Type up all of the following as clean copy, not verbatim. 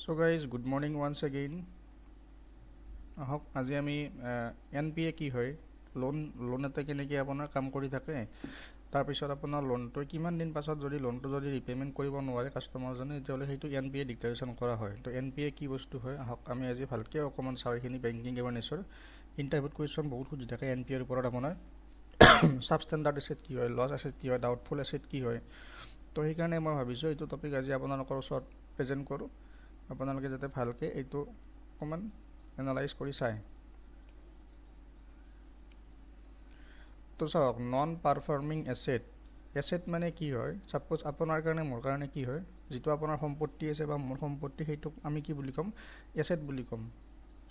So guys, good morning once again. আহক আজি আমি NPA কি হয়, লোন এটা কেনেকৈ আপোনাৰ কাম কৰি থাকে, তাৰপিছত আপোনাৰ লোনটো কিমান দিন পাছত লোনটো যদি ৰিপেমেণ্ট কৰিব নোৱাৰে কাষ্টমাৰজনে তেতিয়াহ'লে সেইটো NPA ডিক্লাৰেশ্যন কৰা হয়। তো NPA কি বস্তু হয় আহক আমি আজি ভালকৈ অকণমান চাওঁ। এইখিনি বেংকিং এৱাৰনেছৰ ইণ্টাৰভিউত কুৱেশ্যন বহুত সুধি থাকে NPAৰ ওপৰত। আপোনাৰ ছাবষ্টেণ্ডাৰ্ড এছেট কি হয়, লছ এছেট কি হয়, ডাউটফুল এছেট কি হয়। তো সেইকাৰণে মই ভাবিছোঁ এইটো টপিক আজি আপোনালোকৰ ওচৰত প্ৰেজেণ্ট কৰোঁ, আপোনালোকে যাতে ভালকৈ এইটো অকণমান এনালাইজ কৰি চায়। তো চাওক, নন পাৰফৰ্মিং এছেট মানে কি হয়। ছাপ'জ আপোনাৰ কাৰণে মোৰ কাৰণে কি হয়, যিটো আপোনাৰ সম্পত্তি আছে বা মোৰ সম্পত্তি সেইটোক আমি কি বুলি ক'ম, এছেট বুলি ক'ম।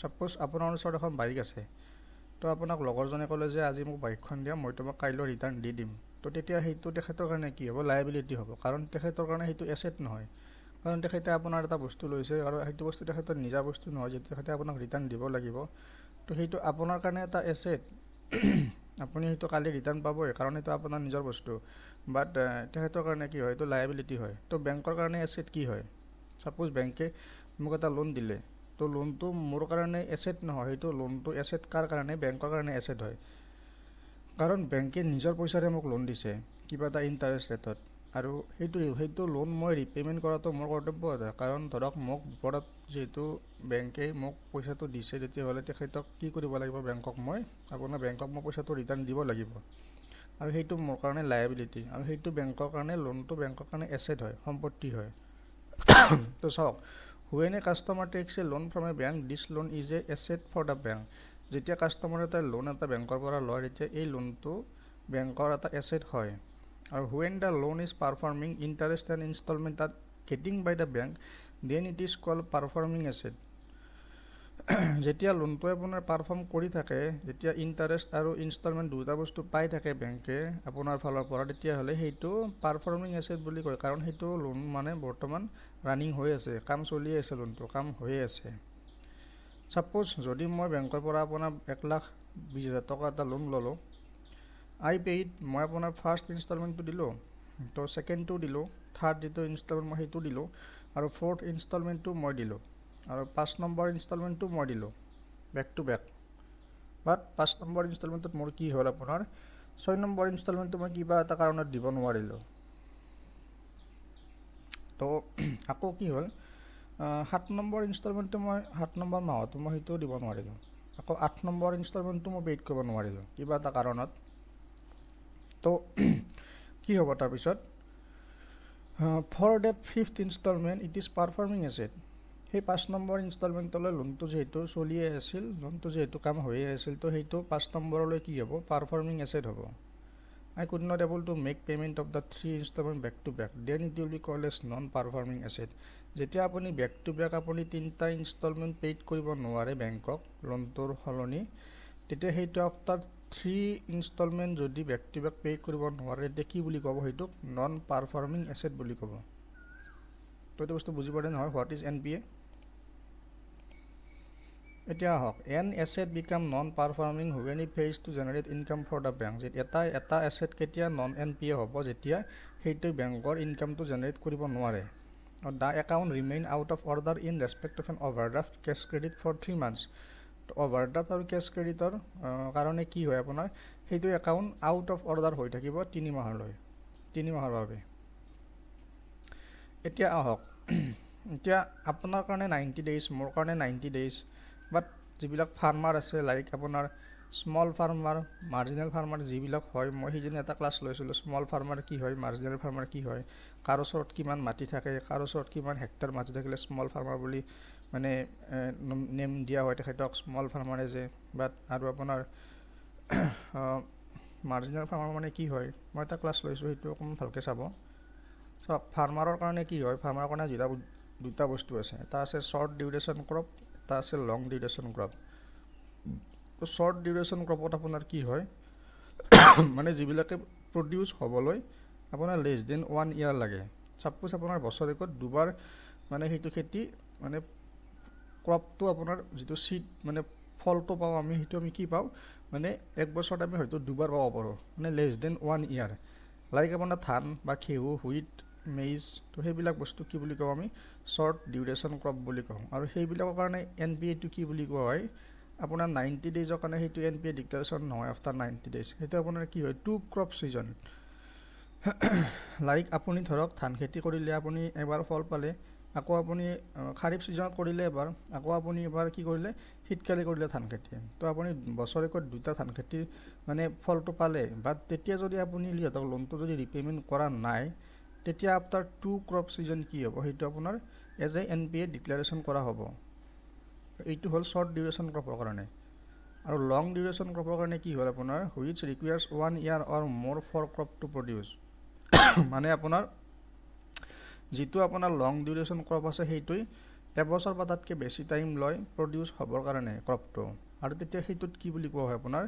ছাপ'জ আপোনাৰ ওচৰত এখন বাইক আছে, তো আপোনাক লগৰজনে ক'লে যে আজি মোক বাইকখন দিয়া, মই তোমাক কাইলৈ ৰিটাৰ্ণ দি দিম। তো তেতিয়া সেইটো তেখেতৰ কাৰণে কি হ'ব, লায়াবিলিটি হ'ব, কাৰণ তেখেতৰ কাৰণে সেইটো এছেট নহয়। কাৰণ তেখেতে আপোনাৰ এটা বস্তু লৈছে আৰু সেইটো বস্তু তেখেতৰ নিজা বস্তু নহয়, যিটো তেখেতে আপোনাক ৰিটাৰ্ণ দিব লাগিব। তো সেইটো আপোনাৰ কাৰণে এটা এছেট। আপুনি সেইটো কালি ৰিটাৰ্ণ পাবই, কাৰণ সেইটো আপোনাৰ নিজৰ বস্তু। বাট তেখেতৰ কাৰণে কি হয়, এইটো লায়াবিলিটি হয়। তো বেংকৰ কাৰণে এছেট কি হয়, ছাপ'জ বেংকে মোক এটা লোন দিলে, তো লোনটো মোৰ কাৰণে এছেট নহয়। সেইটো লোনটো এছেট কাৰ কাৰণে, বেংকৰ কাৰণে এছেট হয়। কাৰণ বেংকে নিজৰ পইচাৰে মোক লোন দিছে কিবা এটা ইণ্টাৰেষ্ট ৰেটত, আৰু সেইটো লোন মই ৰিপে'মেণ্ট কৰাটো মোৰ কৰ্তব্য এটা। কাৰণ ধৰক মোক ওপৰত যিহেতু বেংকে মোক পইচাটো দিছে, তেতিয়াহ'লে তেখেতক কি কৰিব লাগিব, বেংকক মই পইচাটো ৰিটাৰ্ণ দিব লাগিব। আৰু সেইটো মোৰ কাৰণে লায়াবিলিটি, আৰু সেইটো বেংকৰ কাৰণে লোনটো বেংকৰ কাৰণে এছেট হয়, সম্পত্তি হয়। তো চাওক, when a customer takes a loan from a bank, this loan is a asset for the bank. যেতিয়া কাষ্টমাৰ এটা লোন এটা বেংকৰ পৰা লয়, তেতিয়া এই লোনটো বেংকৰ এটা এছেট হয়। আৰু when the loan is performing, interest and instalment are getting by the bank, then it is called performing asset. যেতিয়া লোনটোৱে আপোনাৰ পাৰফৰ্ম কৰি থাকে, যেতিয়া ইণ্টাৰেষ্ট আৰু ইনষ্টলমেণ্ট দুটা বস্তু পাই থাকে বেংকে আপোনাৰ ফালৰ পৰা, তেতিয়াহ'লে সেইটো পাৰফৰ্মিং এছেট বুলি কয়। কাৰণ সেইটো লোন মানে বৰ্তমান ৰানিং হৈ আছে, কাম চলি আছে, লোনটো কাম হৈয়ে আছে। ছাপ'জ যদি মই বেংকৰ পৰা আপোনাৰ 1,20,000 টকা এটা লোন ল'লোঁ, আই পেইড, মই আপোনাৰ ফাৰ্ষ্ট ইনষ্টলমেণ্টটো দিলোঁ, তো ছেকেণ্ডটো দিলোঁ, থাৰ্ড যিটো ইনষ্টলমেণ্ট মই সেইটো দিলোঁ, আৰু ফ'ৰ্থ ইনষ্টলমেণ্টটো মই দিলোঁ, আৰু 5 নম্বৰ ইনষ্টলমেণ্টটো মই দিলোঁ, back to back. But 5 number ইনষ্টলমেণ্টত মোৰ কি হ'ল, আপোনাৰ 6 নম্বৰ ইনষ্টলমেণ্টটো মই কিবা এটা কাৰণত দিব নোৱাৰিলোঁ। তো আকৌ কি হ'ল, 7 নম্বৰ ইনষ্টলমেণ্টটো মই 7 নম্বৰ মাহতো মই সেইটোও দিব নোৱাৰিলোঁ। আকৌ 8 নম্বৰ ইনষ্টলমেণ্টটো মই পেইড কৰিব নোৱাৰিলোঁ কিবা এটা কাৰণত। তো কি হ'ব তাৰপিছত, for date 5th instalment it is performing asset. সেই 5 নম্বৰ ইনষ্টলমেণ্টলৈ লোনটো যিহেতু চলিয়ে আছিল, লোনটো যিহেতু কাম হৈয়ে আছিল, তো সেইটো 5 নম্বৰলৈ কি হ'ব, পাৰফৰ্মিং এছেট হ'ব। I could not able to make payment of the 3 installment back to back, then it will be called as non-performing asset. যেতিয়া আপুনি বেক টু বেক আপুনি 3টা ইনষ্টলমেণ্ট পেইড কৰিব নোৱাৰে বেংকক লোনটোৰ সলনি, তেতিয়া সেইটো আফটাৰ 3 ইনষ্টলমেণ্ট যদি বেক টু বেক পে' কৰিব নোৱাৰে, তেতিয়া কি বুলি ক'ব, সেইটোক নন পাৰফৰ্মিং এছেট বুলি ক'ব। তো এইটো বস্তু বুজি পালে নহয়, হোৱাট ইজ NPA। এতিয়া আহক, an asset become non performing when it fails to generate income for the bank. এটা এছেট কেতিয়া নন NPA হ'ব, যেতিয়া সেইটো বেংকৰ ইনকামটো জেনেৰেট কৰিব নোৱাৰে। The account remain out of order in respect of an overdraft cash credit for 3 months। তো অভাৰড্ৰাফ্ট আৰু কেছ ক্ৰেডিটৰ কাৰণে কি হয়, আপোনাৰ সেইটো একাউণ্ট আউট অফ অৰ্ডাৰ হৈ থাকিব 3 মাহৰ বাবে। এতিয়া আহক, এতিয়া আপোনাৰ কাৰণে 90 days, মোৰ কাৰণে 90 days। বাট যিবিলাক ফাৰ্মাৰ আছে, লাইক আপোনাৰ স্মল ফাৰ্মাৰ, মাৰ্জিনেল ফাৰ্মাৰ যিবিলাক হয়, মই সেইদিনা এটা ক্লাছ লৈছিলোঁ, স্মল ফাৰ্মাৰ কি হয়, মাৰ্জিনেল ফাৰ্মাৰ কি হয়, কাৰ ওচৰত কিমান মাটি থাকে, কাৰ ওচৰত কিমান হেক্টৰ মাটি থাকিলে স্মল ফাৰ্মাৰ বুলি মানে নেম দিয়া হয় তেখেতক, স্মল ফাৰ্মাৰে যে। বাট আৰু আপোনাৰ মাৰ্জিনেল ফাৰ্মাৰ মানে কি হয়, মই এটা ক্লাছ লৈছোঁ, সেইটো অকণমান ভালকৈ চাব। চাওক, ফাৰ্মাৰৰ কাৰণে কি হয়, ফাৰ্মাৰৰ কাৰণে দুটা বস্তু আছে। এটা আছে শ্বৰ্ট ডিউৰেশ্যন ক্ৰপ, এটা আছে লং ডিউৰেশ্যন ক্ৰপ। তো শ্বৰ্ট ডিউৰেশ্যন ক্ৰপত আপোনাৰ কি হয়, মানে যিবিলাকে প্ৰডিউচ হ'বলৈ আপোনাৰ লেছ দেন 1 year লাগে। ছাপ'জ আপোনাৰ বছৰেকত দুবাৰ মানে সেইটো খেতি মানে ক্ৰপটো আপোনাৰ যিটো চিড মানে ফলটো পাওঁ আমি, সেইটো আমি কি পাওঁ, মানে এক বছৰত আমি হয়তো দুবাৰ পাব পাৰোঁ, মানে লেছ দেন 1 year। লাইক আপোনাৰ ধান বা ঘেঁহু, হুইট, মেইজ, তো সেইবিলাক বস্তু কি বুলি কওঁ আমি শ্বৰ্ট ডিউৰেশ্যন ক্ৰপ বুলি কওঁ। আৰু সেইবিলাকৰ কাৰণে NPAটো কি বুলি কোৱা হয়, আপোনাৰ 90 ডেইজৰ কাৰণে সেইটো NPA ডিক্লেৰেশ্যন নহয় আফটাৰ 90 ডেইজ, সেইটো আপোনাৰ কি হয় টু ক্ৰপ ছিজন। লাইক আপুনি ধৰক ধান খেতি কৰিলে আপুনি এবাৰ ফল পালে, আকৌ আপুনি খাৰিফ ছিজনত কৰিলে এবাৰ, আকৌ আপুনি এবাৰ কি কৰিলে শীতকালি কৰিলে ধান খেতি, তো আপুনি বছৰেকত দুটা ধান খেতিৰ মানে ফলটো পালে, বাট তেতিয়া যদি আপুনি সিহঁতক লোনটো যদি ৰিপে'মেণ্ট কৰা নাই, তেতিয়া আফটাৰ টু ক্ৰপ ছিজন কি হ'ব, সেইটো আপোনাৰ এজ এ NPA ডিক্লেৰেশ্যন কৰা হ'ব। এইটো হ'ল শ্বৰ্ট ডিউৰেশ্যন ক্ৰপৰ কাৰণে। আৰু লং ডিউৰেশ্যন ক্ৰপৰ কাৰণে কি হ'ল আপোনাৰ হুইচ ৰিকুৱাৰ্ছ 1 year অৰ মোৰ ফৰ ক্ৰপ টু প্ৰডিউচ। মানে আপোনাৰ যিটো আপোনাৰ লং ডিউৰেশ্যন ক্ৰপ আছে সেইটোৱে এবছৰ বা তাতকৈ বেছি টাইম লয় প্ৰডিউচ হ'বৰ কাৰণে ক্ৰপটো, আৰু তেতিয়া সেইটোত কি বুলি কোৱা হয় আপোনাৰ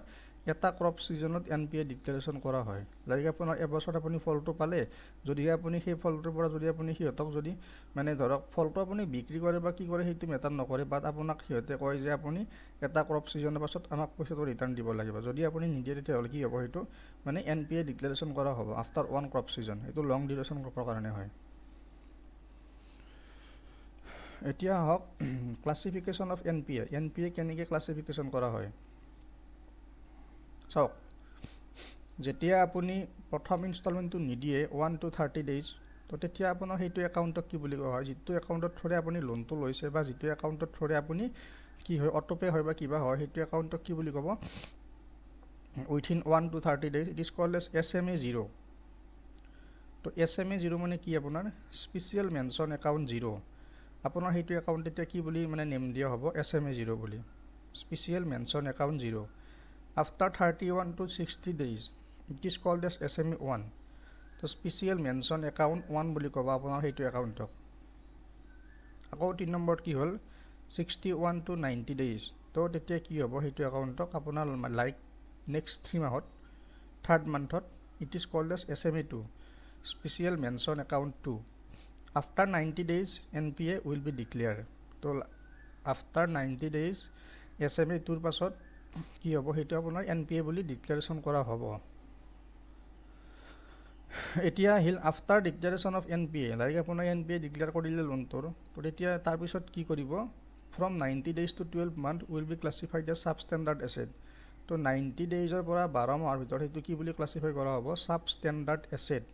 এটা ক্ৰপ ছিজনত NPA ডিক্লেৰেশ্যন কৰা হয়। লাইক আপোনাৰ এবছৰত আপুনি ফলটো পালে, যদিহে আপুনি সেই ফলটোৰ পৰা যদি আপুনি সিহঁতক যদি মানে ধৰক ফলটো আপুনি বিক্ৰী কৰে বা কি কৰে সেইটো মেটাৰ নকৰে, বাট আপোনাক সিহঁতে কয় যে আপুনি এটা ক্ৰপ ছিজনৰ পাছত আমাক পইচাটো ৰিটাৰ্ণ দিব লাগিব, যদি আপুনি নিদিয়ে তেতিয়াহ'লে কি হ'ব, সেইটো মানে NPA ডিক্লেৰেশ্যন কৰা হ'ব আফটাৰ 1 ক্ৰপ ছিজন। এইটো লং ডিউৰেশ্যন ক্ৰপৰ কাৰণে হয়। এতিয়া আহক ক্লাছিফিকেশ্যন অফ NPA। NPA কেনেকৈ ক্লাছিফিকেশ্যন কৰা হয় চাওক। যেতিয়া আপুনি প্ৰথম ইনষ্টলমেণ্টটো নিদিয়ে 1 to 30 days, তো তেতিয়া আপোনাৰ সেইটো একাউণ্টক কি বুলি কোৱা হয়, যিটো একাউণ্টৰ থ্ৰুৰে আপুনি লোনটো লৈছে বা যিটো একাউণ্টৰ থ্ৰুৰে আপুনি কি হয় অটোপে হয় বা কিবা হয়, সেইটো একাউণ্টক কি বুলি ক'ব, within 1 to 30 days it is called as SMA 0। তো SMA 0 মানে কি আপোনাৰ স্পেচিয়েল মেনশ্যন একাউণ্ট 0। আপোনাৰ সেইটো একাউণ্ট এতিয়া কি বুলি মানে নেম দিয়া হ'ব SMA 0 বুলি, special mention account 0। After 31 to 60 days it is called as SMA 1। তো স্পেচিয়েল মেনশ্যন একাউণ্ট 1 বুলি ক'ব আপোনাৰ সেইটো একাউণ্টক। আকৌ 3 নম্বৰত কি হ'ল 61 to 90 days, তো তেতিয়া কি হ'ব সেইটো একাউণ্টক আপোনাৰ লাইক নেক্সট 3 মাহত থাৰ্ড মান্থত it is called as SMA 2, special mention account 2। After 90 days NPA will be declare. তো আফটাৰ 90 days SMA 2ৰ পাছত কি হ'ব, সেইটো আপোনাৰ NPA বুলি ডিক্লেৰেশ্যন কৰা হ'ব। এতিয়া আহিল after declaration of NPA, like আপোনাৰ NPA ডিক্লেয়াৰ কৰিলে লোনটোৰ, তো তেতিয়া তাৰপিছত কি কৰিব, from 90 days to 12 month will be classified as substandard asset. তো 90 daysৰ পৰা 12 মাহৰ ভিতৰত সেইটো কি বুলি ক্লাছিফাই কৰা হ'ব, ছাবষ্টেণ্ডাৰ্ড এছেট।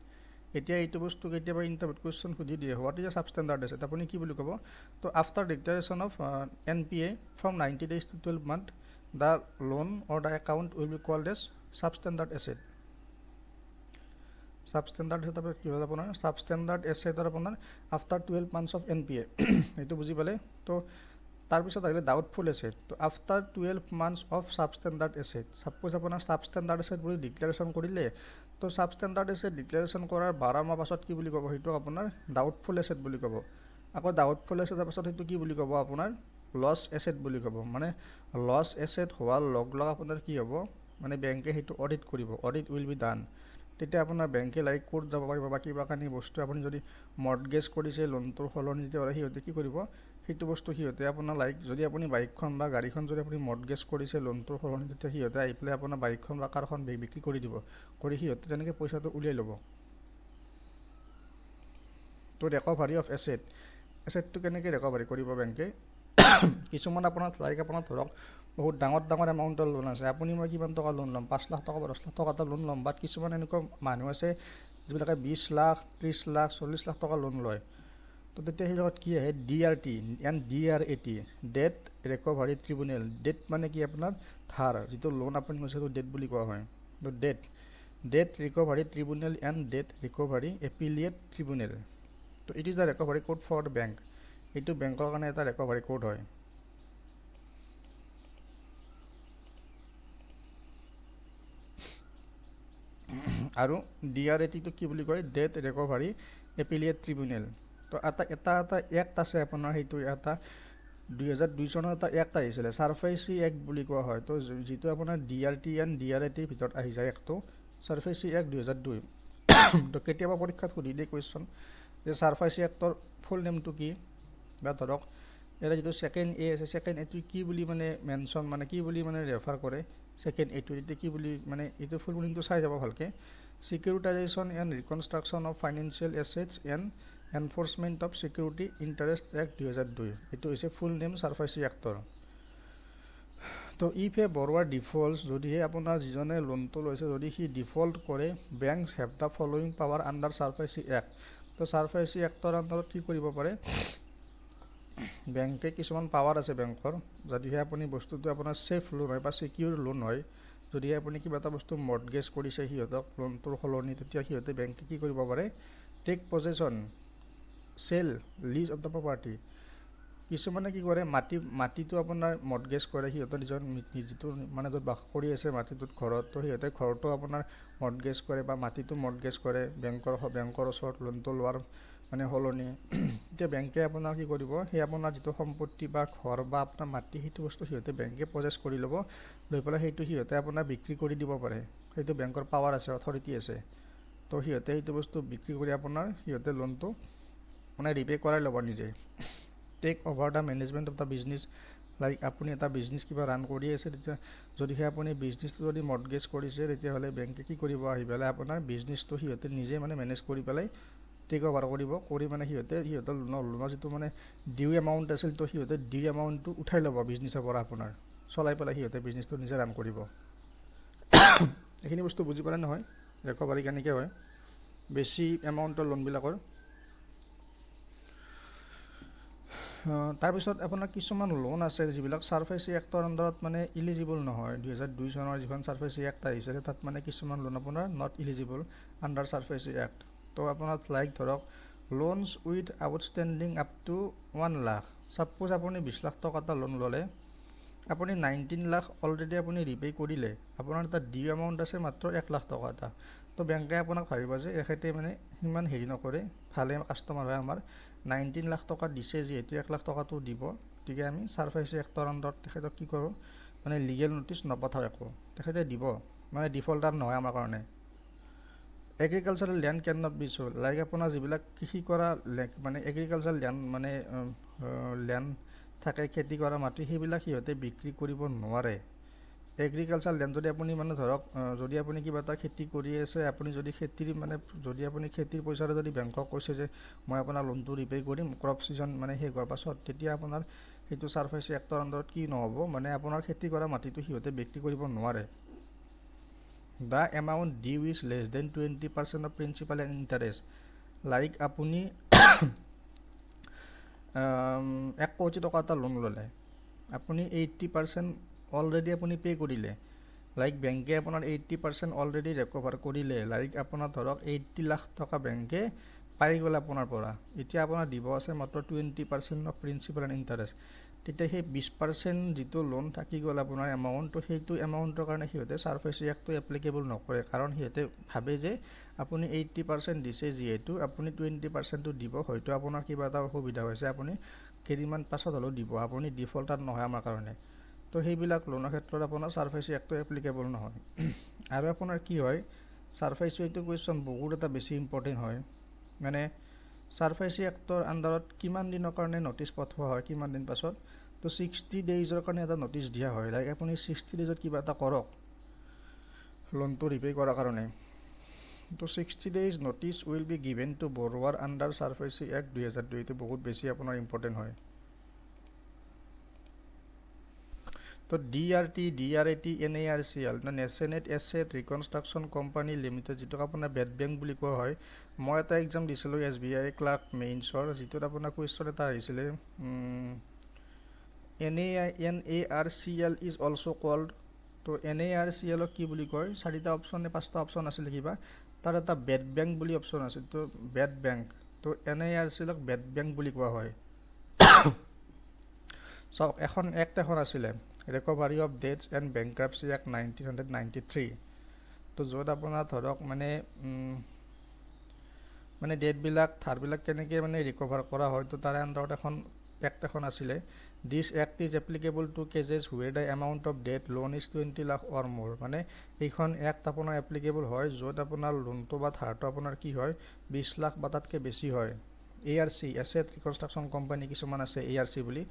এতিয়া এইটো বস্তু কেতিয়াবা ইণ্টাৰভিউত কুৱেশ্যন সুধি দিয়ে what is a substandard asset, আপুনি কি বুলি ক'ব, তো after declaration of NPA from 90 days to 12 month the loan or the account will be called as substandard asset. Substandard asset কি হ'ল আপোনাৰ ছাবষ্টেণ্ডাৰ্ড এছেটৰ আপোনাৰ আফটাৰ 12 months অফ NPA। এইটো বুজি পালে। তো তাৰপিছত আহিলে ডাউটফুল এছেট। তো after 12 months of substandard asset, suppose আপোনাৰ ছাবষ্টেণ্ডাৰ্ড এছেট বুলি ডিক্লেৰেশ্যন কৰিলে, তো ছাবষ্টেণ্ডাৰ্ড এছেট ডিক্লেৰেশ্যন কৰাৰ 12 মাহ পাছত কি বুলি ক'ব, সেইটো আপোনাৰ ডাউটফুল এছেট বুলি ক'ব। আকৌ ডাউটফুল এছেটৰ পাছত সেইটো কি বুলি ক'ব আপোনাৰ লছ এছেট বুলি ক'ব। মানে লছ এছেট হোৱাৰ লগ লগ আপোনাৰ কি হ'ব, মানে বেংকে সেইটো অডিট কৰিব, অডিট উইল বি ডান। তেতিয়া আপোনাৰ বেংকে লাইক ক'ত যাব পাৰিব বা কিবা কানি বস্তু আপুনি যদি মৰ্টগেজ কৰিছে লোনটোৰ সলনি, তেতিয়াহ'লে সিহঁতে কি কৰিব, সেইটো বস্তু সিহঁতে আপোনাৰ লাইক যদি আপুনি বাইকখন বা গাড়ীখন যদি আপুনি মৰ্টগেজ কৰিছে লোনটোৰ সলনি, তেতিয়া সিহঁতে আহি পেলাই আপোনাৰ বাইকখন বা কাৰখন বিক্ৰী কৰি দিব, কৰি সিহঁতে তেনেকৈ পইচাটো উলিয়াই ল'ব। তো ৰিকভাৰী অফ এছেট, এছেটটো কেনেকৈ ৰিকভাৰী কৰিব বেংকে, কিছুমান আপোনাৰ লাইক আপোনাৰ ধৰক বহুত ডাঙৰ ডাঙৰ এমাউণ্টৰ লোন আছে, আপুনি মই কিমান টকা লোন ল'ম, 5 লাখ টকা বা 10 লাখ টকা এটা লোন ল'ম, বাট কিছুমান এনেকুৱা মানুহ আছে যিবিলাকে 20 লাখ 30 লাখ 40 লাখ টকা লোন লয়। তো তেতিয়া সেইবিলাকত কি আহে DRT and DRAT, debt recovery tribunal. Debt মানে কি আপোনাৰ ধাৰ, যিটো লোন আপুনি কৈছে সেইটো ডেট বুলি কোৱা হয়। তো debt recovery tribunal and debt recovery appellate tribunal. তো it is the recovery code for the bank. এইটো বেংকৰ কাৰণে এটা ৰিকভাৰী কোড হয়। আৰু DRATটো কি বুলি কয়, ডেট ৰিকভাৰী এপিলিয়েট ট্ৰিব্যুনেল। তো এটা এক্ট আছে আপোনাৰ, সেইটো এটা 2002 চনৰ এটা এক্ট আহিছিলে, ছাৰফেচি এক্ট বুলি কোৱা হয়। তো যিটো আপোনাৰ DRT এণ্ড DRATৰ ভিতৰত আহি যায় এক্টটো, ছাৰফেচি এক্ট 2002। তো কেতিয়াবা পৰীক্ষাত সুধি দিয়ে কুৱেশ্যন যে ছাৰফেচি এক্টৰ ফুল নেমটো কি, বা ধৰক ইয়াৰ যিটো ছেকেণ্ড এ আছে, ছেকেণ্ড এটো কি বুলি মানে মেনশ্যন মানে কি বুলি মানে ৰেফাৰ কৰে, ছেকেণ্ড এটো এতিয়া কি বুলি মানে এইটো ফুল মিনিংটো চাই যাব ভালকৈ। Securitization and Reconstruction of Financial Assets and Enforcement of Security Interest Act 2002 এইটো হৈছে ফুল নেম সাৰফাইচি এক্টৰ তো ইফ এ বৰোৱাৰ ডিফল্টস যদিহে আপোনাৰ যিজনে লোনটো লৈছে যদি সি ডিফল্ট কৰে banks have the following power under SARFAESI act তো সাৰফাইচি এক্টৰ আণ্ডাৰত কি কৰিব পাৰে বেংকে কিছুমান পাৱাৰ আছে বেংকৰ যদিহে আপুনি বস্তুটো আপোনাৰ সেফ লোন হয় বা সিকিউৰ লোন হয় যদিহে আপুনি কিবা এটা বস্তু মৰ্টগেজ কৰিছে সিহঁতক লোনটোৰ সলনি তেতিয়া সিহঁতে বেংকে কি কৰিব পাৰে take possession sale lease of the property কিছুমানে কি কৰে মাটিটো আপোনাৰ মৰ্টগেজ কৰে সিহঁতৰ নিজৰ যিটো মানে য'ত বাস কৰি আছে মাটিটোত ঘৰত তো সিহঁতে ঘৰটো আপোনাৰ মৰ্টগেজ কৰে বা মাটিটো মৰ্টগেজ কৰে বেংকৰ ওচৰত লোনটো লোৱাৰ মানে সলনি এতিয়া বেংকে আপোনাৰ কি কৰিব সেই আপোনাৰ যিটো সম্পত্তি বা ঘৰ বা আপোনাৰ মাটি সেইটো বস্তু সিহঁতে বেংকে পজেছ কৰি ল'ব লৈ পেলাই সেইটো সিহঁতে আপোনাৰ বিক্ৰী কৰি দিব পাৰে সেইটো বেংকৰ পাৱাৰ আছে অথৰিটি আছে তো সিহঁতে সেইটো বস্তু বিক্ৰী কৰি আপোনাৰ সিহঁতে লোনটো মানে ৰিপে কৰাই ল'ব নিজে take over the management of the business like আপুনি এটা বিজনেছ কিবা ৰান কৰি আছে তেতিয়া যদিহে আপুনি বিজনেছটো যদি মৰ্টগেজ কৰিছে তেতিয়াহ'লে বেংকে কি কৰিব আহি পেলাই আপোনাৰ বিজনেছটো সিহঁতে নিজে মানে মেনেজ কৰি পেলাই টেক অভাৰ কৰিব কৰি মানে সিহঁতৰ লোনৰ যিটো মানে ডিউ এমাউণ্ট আছিল তো সিহঁতে ডিউ এমাউণ্টটো উঠাই ল'ব বিজনেছৰ পৰা আপোনাৰ চলাই পেলাই সিহঁতে বিজনেছটো নিজে ৰান কৰিব এইখিনি বস্তু বুজি পালে নহয় ৰিকভাৰী কেনেকৈ হয় বেছি এমাউণ্টৰ লোনবিলাকৰ তাৰপিছত আপোনাৰ কিছুমান লোন আছে যিবিলাক সাৰফাইচি এক্টৰ আণ্ডাৰত মানে ইলিজিবল নহয় 2002 চনৰ যিখন সাৰফাইচি এক্ট আহিছিলে তাত মানে কিছুমান লোন আপোনাৰ not eligible under SARFAESI act তো আপোনাৰ লাইক ধৰক loans with outstanding up to 1 lakh suppose আপুনি 20 লাখ টকা এটা লোন ল'লে আপুনি 19 লাখ অলৰেডি আপুনি ৰিপে কৰিলে আপোনাৰ এটা ডিউ এমাউণ্ট আছে মাত্ৰ 1 লাখ টকা এটা তো বেংকে আপোনাক ভাবিব যে এখেতে মানে সিমান হেৰি নকৰে ভালে কাষ্টমাৰ হয় আমাৰ 19 লাখ টকা দিছে যিহেতু 1 লাখ টকাটো দিব গতিকে আমি সাৰফাইচি এক্টৰ আণ্ডাৰত তেখেতক কি কৰোঁ মানে লিগেল নটিচ নপঠাওঁ একো তেখেতে দিব মানে ডিফল্টাৰ নহয় আমাৰ কাৰণে agricultural land can not be sold like আপোনাৰ যিবিলাক কৃষি কৰা মানে এগ্ৰিকালচাৰেল ল্যান্ড মানে ল্যান্ড থাকে খেতি কৰা মাটি সেইবিলাক সিহঁতে বিক্ৰী কৰিব নোৱাৰে এগ্ৰিকালচাৰ ল্যান্ড যদি আপুনি মানে ধৰক যদি আপুনি কিবা এটা খেতি কৰি আছে আপুনি যদি খেতিৰ মানে যদি আপুনি খেতিৰ পইচাৰে যদি বেংকক কৈছে যে মই আপোনাৰ লোনটো ৰিপে কৰিম ক্ৰপ ছিজন মানে শেষ হোৱাৰ পাছত তেতিয়া আপোনাৰ সেইটো সাৰফাইচি এক্টৰ আণ্ডাৰত কি নহ'ব মানে আপোনাৰ খেতি কৰা মাটিটো সিহঁতে বিক্ৰী কৰিব নোৱাৰে the amount due is less than 20% of principal and interest like আপুনি 1 কোটি টকা এটা লোন ল'লে আপুনি 80% অলৰেডি আপুনি পে' কৰিলে লাইক বেংকে আপোনাৰ 80% অলৰেডি ৰিকভাৰ কৰিলে লাইক আপোনাৰ ধৰক 80 লাখ টকা বেংকে পাই গ'ল আপোনাৰ পৰা এতিয়া আপোনাৰ দিব আছে মাত্ৰ 20% অফ প্ৰিন্সিপাল এণ্ড ইণ্টাৰেষ্ট তেতিয়া সেই 20% যিটো লোন থাকি গ'ল আপোনাৰ এমাউণ্ট তো সেইটো এমাউণ্টৰ কাৰণে সিহঁতে সাৰফাইচি এক্টটো এপ্লিকেবল নকৰে কাৰণ সিহঁতে ভাবে যে আপুনি 80% দিছে যিহেতু আপুনি 20%টো দিব হয়তো আপোনাৰ কিবা এটা অসুবিধা হৈছে আপুনি কেইদিনমান পাছত হ'লেও দিব আপুনি ডিফল্টাৰ নহয় আমাৰ কাৰণে তো সেইবিলাক লোনৰ ক্ষেত্ৰত আপোনাৰ সাৰফাইচি এক্টটো এপ্লিকেবল নহয় আৰু আপোনাৰ কি হয় সাৰফাইচি এইটো কুৱেশ্যন বহুত এটা বেছি ইম্পৰ্টেণ্ট হয় মানে সাৰফাইচি এক্টৰ আণ্ডাৰত কিমান দিনৰ কাৰণে নটিচ পঠোৱা হয় কিমান দিন পাছত তো 60 ডেইজৰ কাৰণে এটা নটিচ দিয়া হয় লাইক আপুনি 60 ডেইজত কিবা এটা কৰক লোনটো ৰিপে কৰাৰ কাৰণে তো 60 days notice will be given to borrower under SARFAESI act 2002 এইটো বহুত বেছি আপোনাৰ ইম্পৰ্টেণ্ট হয় তো DRT, DRAT, NARCL national asset reconstruction company limited যিটোক আপোনাৰ বেড বেংক বুলি কোৱা হয় মই এটা এক্সাম দিছিলোঁ SBI ক্লাৰ্ক মেইনছৰ যিটোত আপোনাৰ কুৱেশ্যন এটা আহিছিলে NARCL ইজ অলছ' কল্ড তো NARCL কি বুলি কয় 4টা অপশ্যন নে 5টা অপশ্যন আছিলে কিবা তাৰ এটা বেড বেংক বুলি অপশ্যন আছিল তো বেড বেংক তো NARCL বেড বেংক বুলি কোৱা হয় চাওক এখন আছিলে recovery of debts and bankruptcy act 1993 তো য'ত আপোনাৰ ধৰক মানে ডেটবিলাক ধাৰবিলাক কেনেকৈ মানে ৰিকভাৰ কৰা হয় তো তাৰে আণ্ডাৰত এখন আছিলে this act is applicable to cases where the amount of debt loan is 20 lakh or more মানে এইখন এক্ট আপোনাৰ এপ্লিকেবল হয় য'ত আপোনাৰ লোনটো বা ধাৰটো আপোনাৰ কি হয় 20 লাখ বা তাতকৈ বেছি হয় ARC এছেট ৰিকনষ্ট্ৰাকশ্যন কোম্পানী কিছুমান আছে ARC বুলি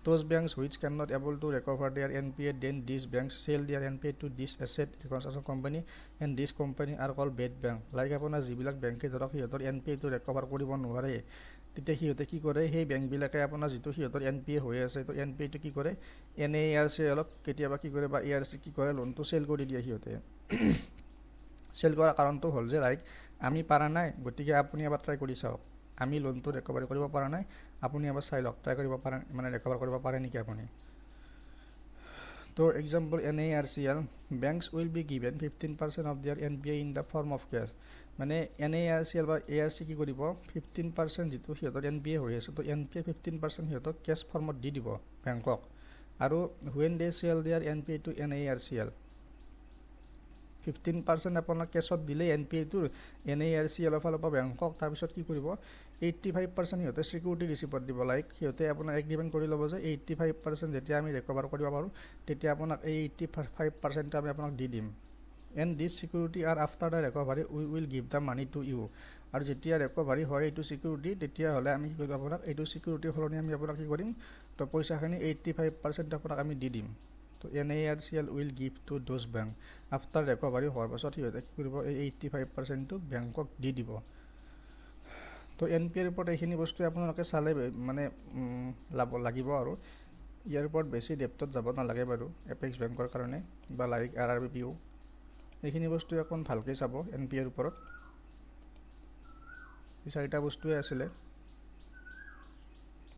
those banks which cannot able to recover their NPA then these banks sell their NPA to this asset reconstruction company and this company are called bad bank like আপোনাৰ যিবিলাক বেংকে ধৰক সিহঁতৰ NPA টো recover কৰিব নোৱাৰে তেতিয়া সিহঁতে কি কৰে সেই বেংকবিলাকে আপোনাৰ যিটো সিহঁতৰ NPA হৈ আছে তো NPA টো কি কৰে NARC অলপ কেতিয়াবা কি কৰে বা ARC কি কৰে লোনটো সেল কৰি দিয়ে সিহঁতে সেল কৰাৰ কাৰণটো হ'ল যে লাইক আমি পাৰা নাই গতিকে আপুনি এবাৰ ট্ৰাই কৰি চাওক আমি লোনটো ৰিকভাৰি কৰিব পৰা নাই আপুনি এবাৰ চাই লওক ট্ৰাই কৰিব পাৰে মানে ৰিকভাৰ কৰিব পাৰে নেকি আপুনি তো example NARCL banks will be given 15% of their NPA in the form of cash মানে NARCL বা ARC কি কৰিব 15% যিটো সিহঁতৰ NPA হৈ আছে তো NPA 15% সিহঁতক কেছ ফৰ্মত দি দিব বেংকক আৰু when they sell their NPA to NARCL 15% আপোনাৰ কেছত দিলে NPA টোৰ NARCL ফালৰ পৰা বেংকক তাৰপিছত কি কৰিব 85% সিহঁতে সিকিউৰিটি ৰিচিপ্ট দিব লাইক সিহঁতে আপোনাৰ এগ্ৰিমেণ্ট কৰি ল'ব যে 85% যেতিয়া আমি ৰিকভাৰ কৰিব পাৰোঁ তেতিয়া আপোনাক এই 85% আমি আপোনাক দি দিম and this security are after the recovery we will give the money to you আৰু যেতিয়া ৰিকভাৰি হয় এইটো সিকিউৰিটি তেতিয়া হ'লে আমি কি কৰিম আপোনাক এইটো সিকিউৰিটি সলনি আমি আপোনাক কি কৰিম তো পইচাখিনি 85% আপোনাক আমি দি দিম তো NARCL will give to those bank after recovery হোৱাৰ পাছত সিহঁতে কি কৰিব এই 85% টো বেংকক দি দিব তো NPAৰ ওপৰত এইখিনি বস্তু আপোনালোকে চালে মানে লাগিব আৰু ইয়াৰ ওপৰত বেছি ডেপথত যাব নালাগে বাৰু এপেক্স বেংকৰ কাৰণে বা লাইক RRBPO এইখিনি বস্তু এখন ভালকৈ চাব NPAৰ ওপৰত এই চাৰিটা বস্তুৱে আছিলে